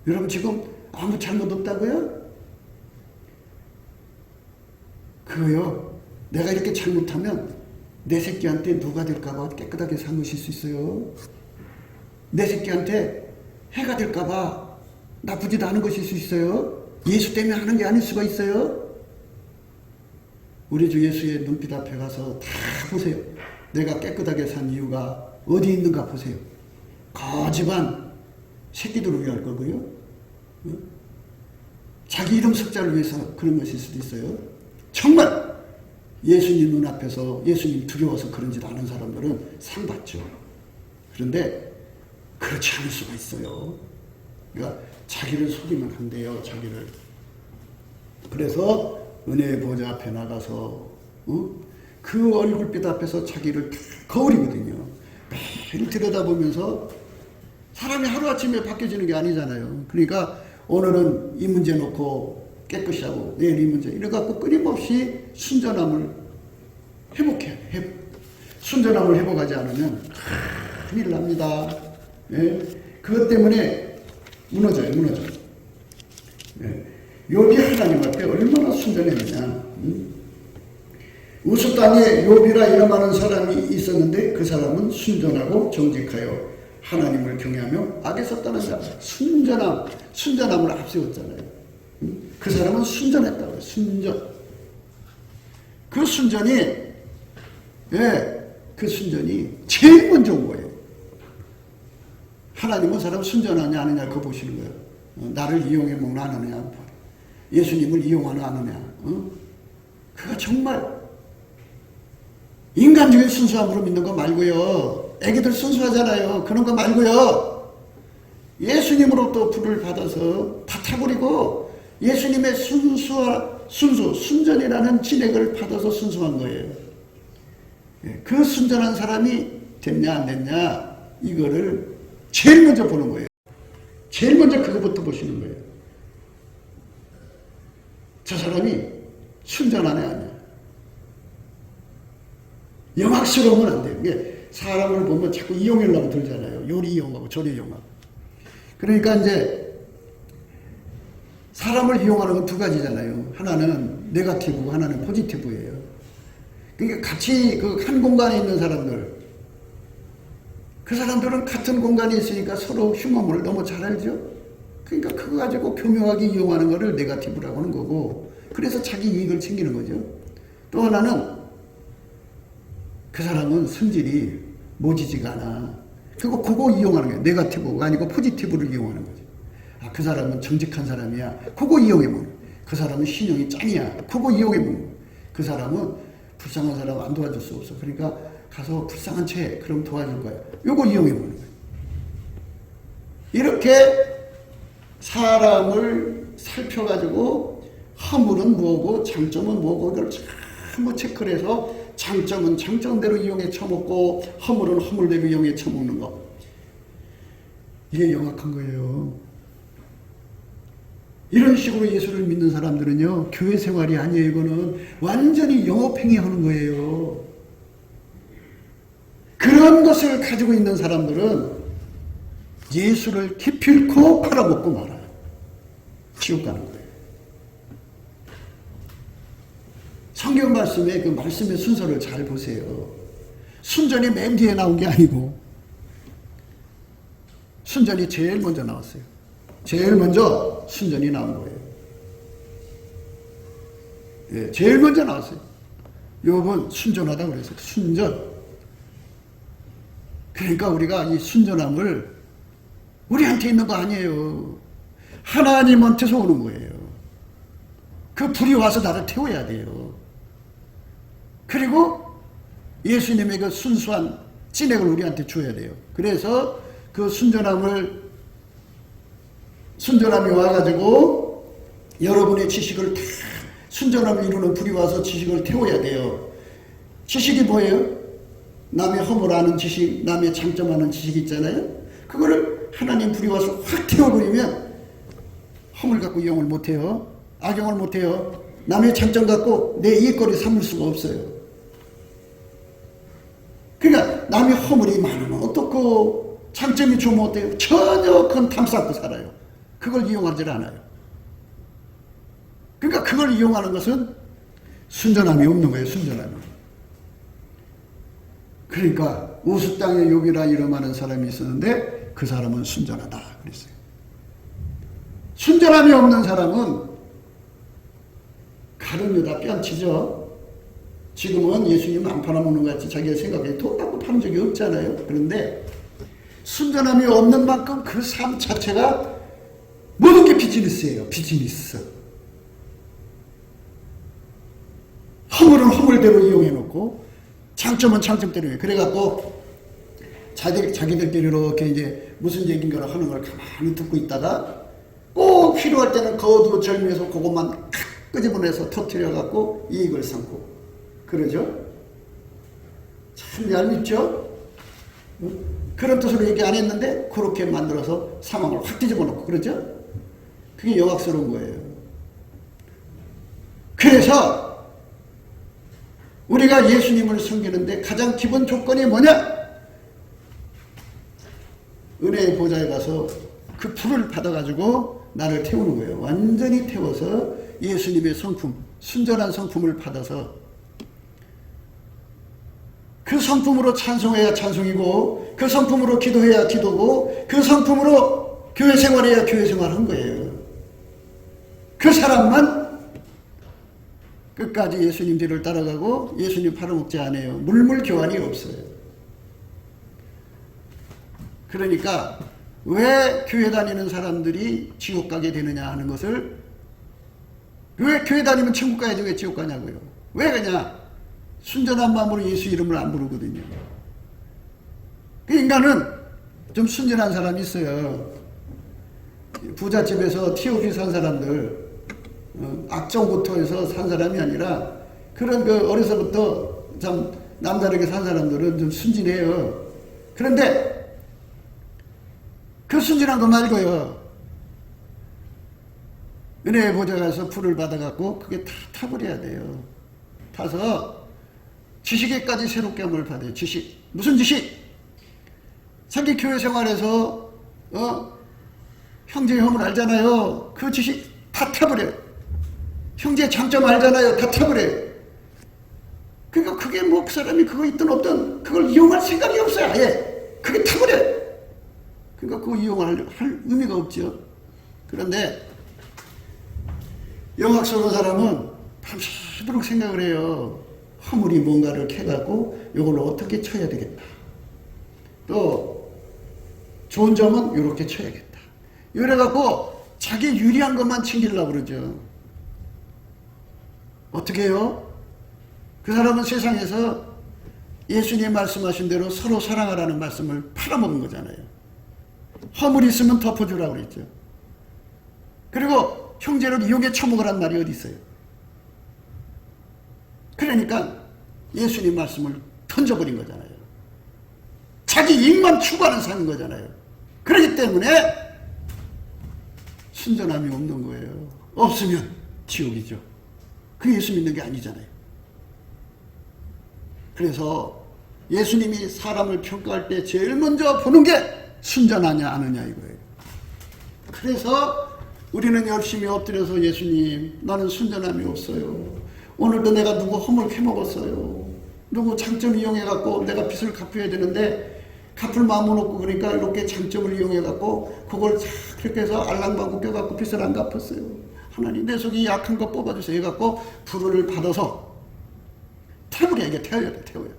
여러분, 지금 아무 잘못 없다고요? 그거요, 내가 이렇게 잘못하면 내 새끼한테 누가 될까봐 깨끗하게 삼으실 수 있어요. 내 새끼한테 해가 될까봐 나쁘지도 않은 것일 수 있어요. 예수 때문에 하는 게 아닐 수가 있어요. 우리 주 예수의 눈빛 앞에 가서 다 보세요. 내가 깨끗하게 산 이유가 어디 있는가 보세요. 거지만 새끼들을 위할 거고요. 자기 이름 석자를 위해서 그런 것일 수도 있어요. 정말 예수님 눈앞에서 예수님 두려워서 그런 짓 아는 사람들은 상 받죠. 그런데 그렇지 않을 수가 있어요. 그러니까 자기를 속이면 안 돼요. 자기를. 그래서 은혜의 보좌 앞에 나가서 그 얼굴빛 앞에서 자기를 거울이거든요. 매일 들여다보면서, 사람이 하루아침에 바뀌어지는 게 아니잖아요. 그러니까 오늘은 이 문제 놓고 깨끗이 하고 내일 이 문제 이래갖고 끊임없이 순전함을 회복해야 돼. 순전함을 회복하지 않으면 큰일 납니다. 예? 그것 때문에 무너져요. 예. 욥이 하나님 앞에 얼마나 순전했느냐. 우스 땅에 욥이라 이름하는 사람이 있었는데 그 사람은 순전하고 정직하여 하나님을 경외하며 악에서 떠난 자. 순전함을 앞세웠잖아요. 그 사람은 순전했다고요. 순전. 그 순전이 제일 먼저 온 거예요. 하나님은 사람 순전하냐 아니냐 그거 보시는 거예요. 나를 이용해 먹나 안 하느냐, 예수님을 이용하나 안 하느냐. 그거 정말 인간적인 순수함으로 믿는 거 말고요. 애기들 순수하잖아요. 그런 거 말고요. 예수님으로부터 불을 받아서 다 타버리고 예수님의 순전이라는 진액을 받아서 순수한 거예요. 그 순전한 사람이 됐냐 안 됐냐 이거를 제일 먼저 보는 거예요. 제일 먼저 그거부터 보시는 거예요. 저 사람이 순전하네 아니야. 영악스러우면 안 돼요. 이게 사람을 보면 자꾸 이용하려고 들잖아요. 요리 이용하고 저리 이용하고. 그러니까 이제 사람을 이용하는 건 두 가지잖아요. 하나는 네거티브고 하나는 포지티브예요. 그러니까 같이 그 한 공간에 있는 사람들, 그 사람들은 같은 공간에 있으니까 서로 흉어물을 너무 잘 알죠. 그러니까 그거 가지고 교묘하게 이용하는 거를 네거티브라고 하는 거고, 그래서 자기 이익을 챙기는 거죠. 또 하나는 그 사람은 성질이 모지지가 않아. 그거 이용하는 거예요. 네거티브가 아니고 포지티브를 이용하는 거죠. 아, 그 사람은 정직한 사람이야. 그거 이용해 먹는 거예요. 그 사람은 신용이 짱이야. 그거 이용해 먹는 거예요. 그 사람은 불쌍한 사람 안 도와줄 수 없어. 그러니까 가서 불쌍한 채 그럼 도와줄 거야. 요거 이용해 먹는 거예요. 이렇게 사람을 살펴가지고 허물은 뭐고 장점은 뭐고 이걸 전부 체크를 해서 장점은 장점대로 이용해 처먹고 허물은 허물대로 이용해 처먹는 거. 이게 영악한 거예요. 이런 식으로 예수를 믿는 사람들은요, 교회 생활이 아니에요. 이거는 완전히 영업행위 하는 거예요. 그런 것을 가지고 있는 사람들은 예수를 기필코 팔아먹고 말아요. 지옥 가는 거예요. 성경 말씀의 그 말씀의 순서를 잘 보세요. 순전이 맨 뒤에 나온 게 아니고 순전이 제일 먼저 나왔어요. 제일 먼저 순전이 나온 거예요. 예, 제일 먼저 나왔어요. 욥은 순전하다고 그랬어요. 순전. 그러니까 우리가 이 순전함을 우리한테 있는 거 아니에요. 하나님한테서 오는 거예요. 그 불이 와서 나를 태워야 돼요. 그리고 예수님의 그 순수한 진액을 우리한테 줘야 돼요. 그래서 그 순전함이 와가지고 여러분의 지식을 다 순전함을 이루는 불이 와서 지식을 태워야 돼요. 지식이 뭐예요? 남의 허물 아는 지식, 남의 장점 아는 지식 있잖아요. 그거를 하나님 불이 와서 확 태워버리면 허물 갖고 이용을 못해요. 악용을 못해요. 남의 장점 갖고 내 이익거리 삼을 수가 없어요. 그러니까 남의 허물이 많으면 어떻고 장점이 좋으면 어때요? 전혀 그건 탐싸고 살아요. 그걸 이용하지 않아요. 그러니까 그걸 이용하는 것은 순전함이 없는 거예요. 순전함이. 그러니까 우스 땅에 욥이라 이름하는 사람이 있었는데 그 사람은 순전하다 그랬어요. 순전함이 없는 사람은 가룟유다 뺨치죠. 지금은 예수님 안 팔아먹는 것 같이 자기가 생각해 돈 받고 파는 적이 없잖아요. 그런데 순전함이 없는 만큼 그 삶 자체가 모든 게 비즈니스예요. 비즈니스. 허물은 허물대로 이용해놓고 장점은 장점대로 해. 그래갖고 자기들끼리 이렇게 이제 무슨 얘기인가 하는 걸 가만히 듣고 있다가 꼭 필요할 때는 거두절미해서 그것만 끄집어내서 터뜨려갖고 이익을 삼고 그러죠? 참 얄밉죠? 그런 뜻으로 얘기 안 했는데 그렇게 만들어서 상황을 확 뒤집어놓고 그러죠? 그게 영악스러운 거예요. 그래서 우리가 예수님을 섬기는데 가장 기본 조건이 뭐냐? 은혜의 보좌에 가서 그 불을 받아가지고 나를 태우는 거예요. 완전히 태워서 예수님의 성품, 순전한 성품을 받아서 그 성품으로 찬송해야 찬송이고 그 성품으로 기도해야 기도고 그 성품으로 교회 생활해야 교회 생활한 거예요. 그 사람만 끝까지 예수님 뒤를 따라가고 예수님 팔아먹지 않아요. 물물 교환이 없어요. 그러니까 왜 교회 다니는 사람들이 지옥 가게 되느냐 하는 것을 왜 교회 다니면 천국 가야지 왜 지옥 가냐고요. 왜 그냐? 순전한 마음으로 예수 이름을 안 부르거든요. 그 인간은 좀 순전한 사람이 있어요. 부잣집에서 티오피 산 사람들 악정부터 해서 산 사람이 아니라 그런 그 어려서부터 참 남다르게 산 사람들은 좀 순진해요. 그런데 그 순진한 거 말고요. 은혜의 보좌에 가서 불을 받아갖고 그게 다 타버려야 돼요. 타서 지식에까지 새롭게 함을 받아요. 지식. 무슨 지식? 자기 교회 생활에서 형제 혐을 알잖아요. 그 지식 다 타버려요. 형제 장점 알잖아요. 다 타버려요. 그러니까 그게 뭐 그 사람이 그거 있든 없든 그걸 이용할 생각이 없어요. 아예. 그게 타버려요. 그러니까 그거 이용할 의미가 없죠. 그런데 영악스러운 사람은 밤새도록 생각을 해요. 허물이 뭔가를 캐갖고 이걸로 어떻게 쳐야 되겠다. 또 좋은 점은 이렇게 쳐야겠다. 이래갖고 자기 유리한 것만 챙기려고 그러죠. 어떻게 해요? 그 사람은 세상에서 예수님 말씀하신 대로 서로 사랑하라는 말씀을 팔아먹은 거잖아요. 허물이 있으면 덮어주라고 그랬죠. 그리고 형제를 이용해 처먹으란 말이 어디 있어요? 그러니까 예수님 말씀을 던져버린 거잖아요. 자기 이익만 추구하는 삶인 거잖아요. 그렇기 때문에 순전함이 없는 거예요. 없으면 지옥이죠. 그 예수 믿는 게 아니잖아요. 그래서 예수님이 사람을 평가할 때 제일 먼저 보는 게 순전하냐 아느냐 이거예요. 그래서 우리는 열심히 엎드려서 예수님 나는 순전함이 없어요. 오늘도 내가 누구 허물 캐먹었어요. 누구 장점 이용해갖고 내가 빚을 갚아야 되는데 갚을 마음은 없고 그러니까 이렇게 장점을 이용해갖고 그걸 쫙 그렇게 해서 알랑방구 껴갖고 빚을 안 갚았어요. 하나님 내 속이 약한 거 뽑아주세요 해갖고 불을 받아서 태우게 태워야 돼. 태워야.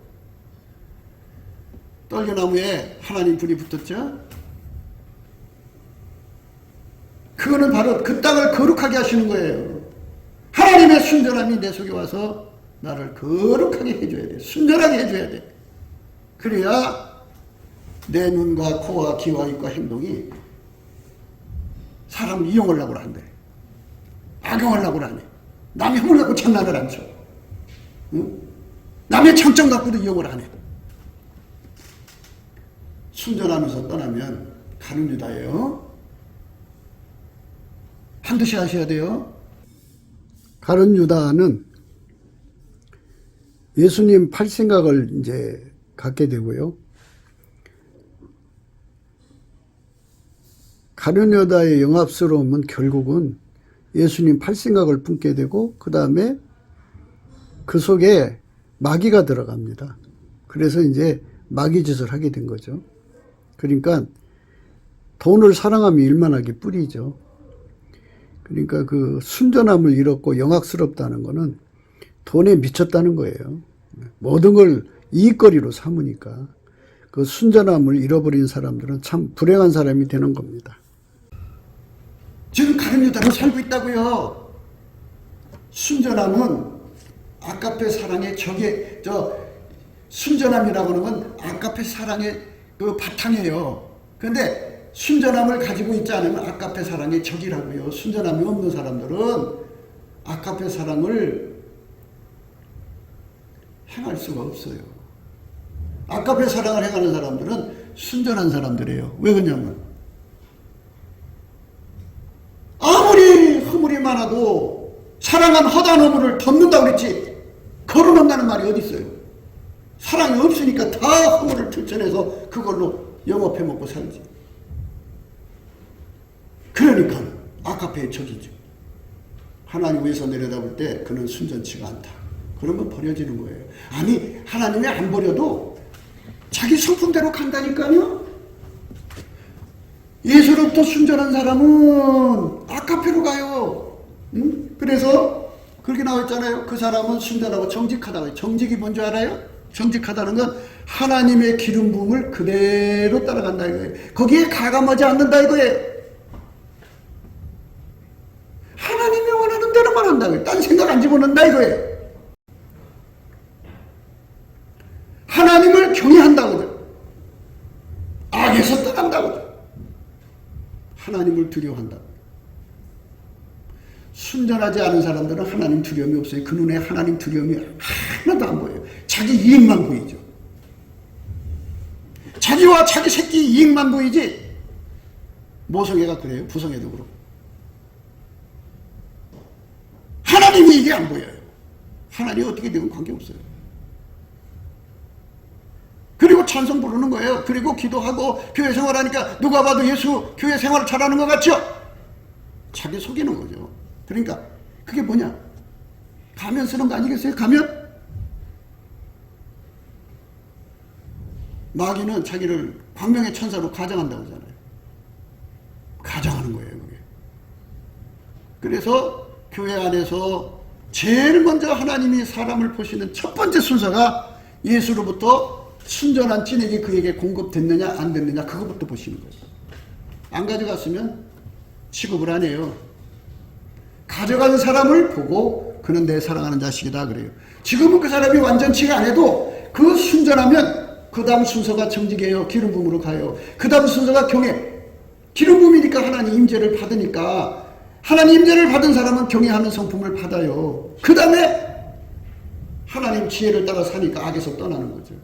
떨겨나무에 하나님 불이 붙었죠. 그거는 바로 그 땅을 거룩하게 하시는 거예요. 하나님의 순전함이 내 속에 와서 나를 거룩하게 해줘야 돼. 순전하게 해줘야 돼. 그래야 내 눈과 코와 귀와 입과 행동이 사람 이용하려고 한대. 악용하려고 하네. 남의 힘을 갖고 장난을 안 쳐. 응? 남의 장점 갖고도 이용을 하네. 순전하면서 떠나면 가룟 유다예요. 반드시 하셔야 돼요. 가룟 유다는 예수님 팔 생각을 이제 갖게 되고요. 가룟 유다의 영합스러움은 결국은 예수님 팔 생각을 품게 되고 그 다음에 그 속에 마귀가 들어갑니다. 그래서 이제 마귀 짓을 하게 된 거죠. 그러니까 돈을 사랑하면 일만하기 뿌리죠. 그러니까 그 순전함을 잃었고 영악스럽다는 거는 돈에 미쳤다는 거예요. 모든 걸 이익거리로 삼으니까 그 순전함을 잃어버린 사람들은 참 불행한 사람이 되는 겁니다. 지금 가룟 유다로 살고 있다고요. 순전함은 아까페 사랑의 순전함이라고 하는 건 아까페 사랑의 그 바탕이에요. 그런데 순전함을 가지고 있지 않으면 아까페 사랑의 적이라고요. 순전함이 없는 사람들은 아까페 사랑을 행할 수가 없어요. 아까페 사랑을 행하는 사람들은 순전한 사람들이에요. 왜 그러냐면 아무리 허물이 많아도 사랑한 허다한 허물을 덮는다고 그랬지 걸어놓는다는 말이 어디 있어요. 사랑이 없으니까 다 허물을 들춰내서 그걸로 영업해 먹고 살지. 그러니까 아카페의 적이죠. 하나님 위에서 내려다볼 때 그는 순전치가 않다. 그러면 버려지는 거예요. 아니 하나님이 안 버려도 자기 성품대로 간다니까요. 예수로부터 순전한 사람은 아카페로 가요. 응? 그래서 그렇게 나와있잖아요. 그 사람은 순전하고 정직하다고. 정직이 뭔지 알아요? 정직하다는 건 하나님의 기름 부음을 그대로 따라간다 이거예요. 거기에 가감하지 않는다 이거예요. 하나님이 원하는 대로만 한다고요. 딴 생각 안 집어넣는다 이거예요. 하나님을 경외한다고요. 악에서 떠난다고요. 하나님을 두려워한다고. 순전하지 않은 사람들은 하나님 두려움이 없어요. 그 눈에 하나님 두려움이 하나도 안 보여요. 자기 이익만 보이죠. 자기와 자기 새끼 이익만 보이지. 모성애가 그래요. 부성애도 그렇고. 하나님이 이게 안 보여요. 하나님이 어떻게 되건 관계없어요. 그리고 찬송 부르는 거예요. 그리고 기도하고 교회 생활하니까 누가 봐도 예수 교회 생활을 잘하는 것 같죠? 자기 속이는 거죠. 그러니까 그게 뭐냐? 가면 쓰는 거 아니겠어요? 가면? 마귀는 자기를 광명의 천사로 가장한다고 하잖아요. 가장하는 거예요. 그게. 그래서 교회 안에서 제일 먼저 하나님이 사람을 보시는 첫 번째 순서가 예수로부터 순전한 찐액이 그에게 공급됐느냐 안 됐느냐 그것부터 보시는 거예요. 안 가져갔으면 취급을 안 해요. 가져간 사람을 보고 그는 내 사랑하는 자식이다 그래요. 지금은 그 사람이 완전치가 안 해도 그 순전하면 그 다음 순서가 정직이에요. 기름 부음으로 가요. 그 다음 순서가 경외. 기름 부음이니까 하나님 임재를 받으니까 하나님 임재를 받은 사람은 경외하는 성품을 받아요. 그 다음에 하나님 지혜를 따라 사니까 악에서 떠나는 거죠.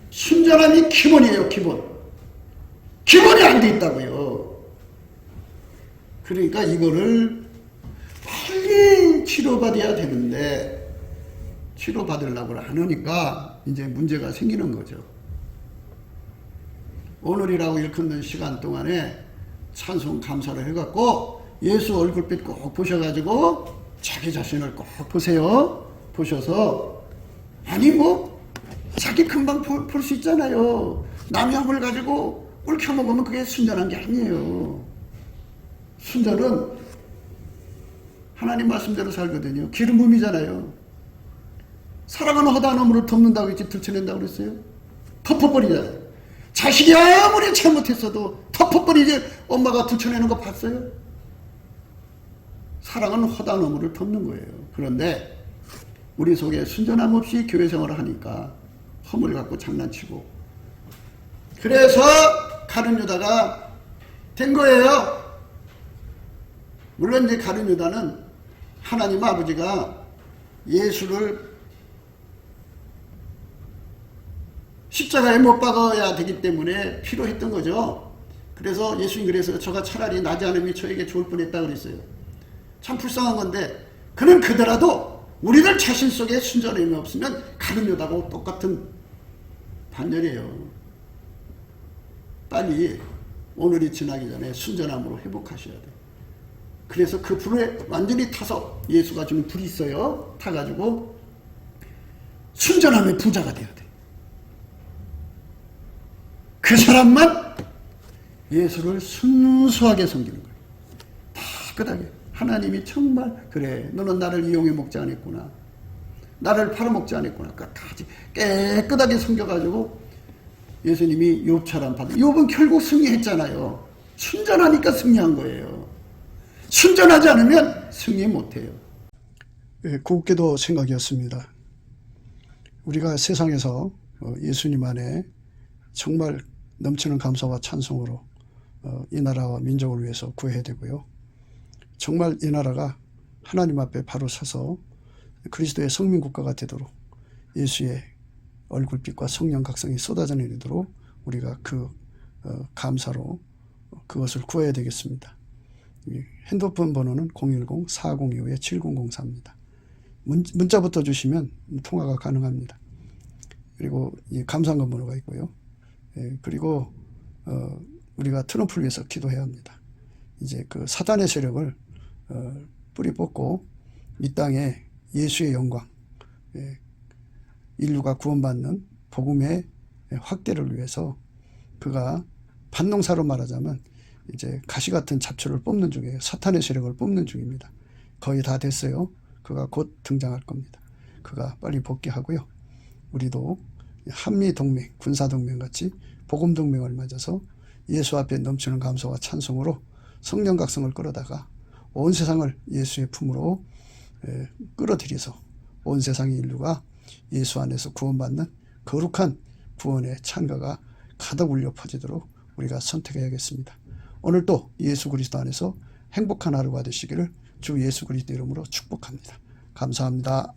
순전함이 기본이에요. 기본. 기본이 안 돼 있다고요. 그러니까 이거를 빨리 치료받아야 되는데 치료받으려고 안 하니까 이제 문제가 생기는 거죠. 오늘이라고 일컫는 시간 동안에 찬송 감사를 해갖고 예수 얼굴빛 꼭 보셔가지고 자기 자신을 꼭 보세요. 보셔서 아니 뭐 자기 금방 볼 수 있잖아요. 남의 함을 가지고 옳게 먹으면 그게 순전한 게 아니에요. 순전은 하나님 말씀대로 살거든요. 기름 부음이잖아요. 사랑하는 허다한 허물을 덮는다고 했지 들춰낸다고 그랬어요? 덮어버리잖아요. 자식이 아무리 잘못했어도 덮어버리지. 엄마가 들춰내는 거 봤어요? 사랑은 허다한 허물을 덮는 거예요. 그런데 우리 속에 순전함 없이 교회 생활을 하니까 허물 갖고 장난치고, 그래서 가룟 유다가 된 거예요. 물론 이제 가룟 유다는 하나님 아버지가 예수를 십자가에 못 박아야 되기 때문에 필요했던 거죠. 그래서 예수님 그래서 저가 차라리 나지 않음이 저에게 좋을 뻔했다 그랬어요. 참 불쌍한 건데, 그는 그더라도 우리들 자신 속에 순전함이 없으면 가룟 유다하고 똑같은 반열이에요. 빨리 오늘이 지나기 전에 순전함으로 회복하셔야 돼요. 그래서 그 불에 완전히 타서, 예수가 주는 불이 있어요. 타가지고 순전함의 부자가 돼야 돼. 그 사람만 예수를 순수하게 섬기는 거예요. 다 깨끗하게. 하나님이 정말 그래, 너는 나를 이용해 먹지 않았구나, 나를 팔아먹지 않았구나, 끝까지 깨끗하게 섬겨가지고 예수님이 욥처럼 받은. 욥은 결국 승리했잖아요. 순전하니까 승리한 거예요. 순전하지 않으면 승리 못해요. 예, 곱게도 생각이었습니다. 우리가 세상에서 예수님 안에 정말 넘치는 감사와 찬송으로 이 나라와 민족을 위해서 구해야 되고요. 정말 이 나라가 하나님 앞에 바로 서서 그리스도의 성민국가가 되도록 예수의 얼굴빛과 성령 각성이 쏟아져 내리도록 우리가 그 감사로 그것을 구해야 되겠습니다. 핸드폰 번호는 010-4025-7004입니다. 문자부터 주시면 통화가 가능합니다. 그리고 이 감사한금 번호가 있고요. 그리고 우리가 트럼프를 위해서 기도해야 합니다. 이제 그 사단의 세력을 뿌리 뽑고 이 땅에 예수의 영광, 인류가 구원받는 복음의 확대를 위해서 그가 반농사로 말하자면 이제 가시 같은 잡초를 뽑는 중이에요. 사탄의 세력을 뽑는 중입니다. 거의 다 됐어요. 그가 곧 등장할 겁니다. 그가 빨리 복귀하고요. 우리도 한미동맹, 군사동맹 같이 복음동맹을 맺어서 예수 앞에 넘치는 감사와 찬송으로 성령 각성을 끌어다가 온 세상을 예수의 품으로 끌어들여서 온 세상의 인류가 예수 안에서 구원받는 거룩한 구원의 찬가가 가득 울려 퍼지도록 우리가 선택해야겠습니다. 오늘도 예수 그리스도 안에서 행복한 하루가 되시기를 주 예수 그리스도 이름으로 축복합니다. 감사합니다.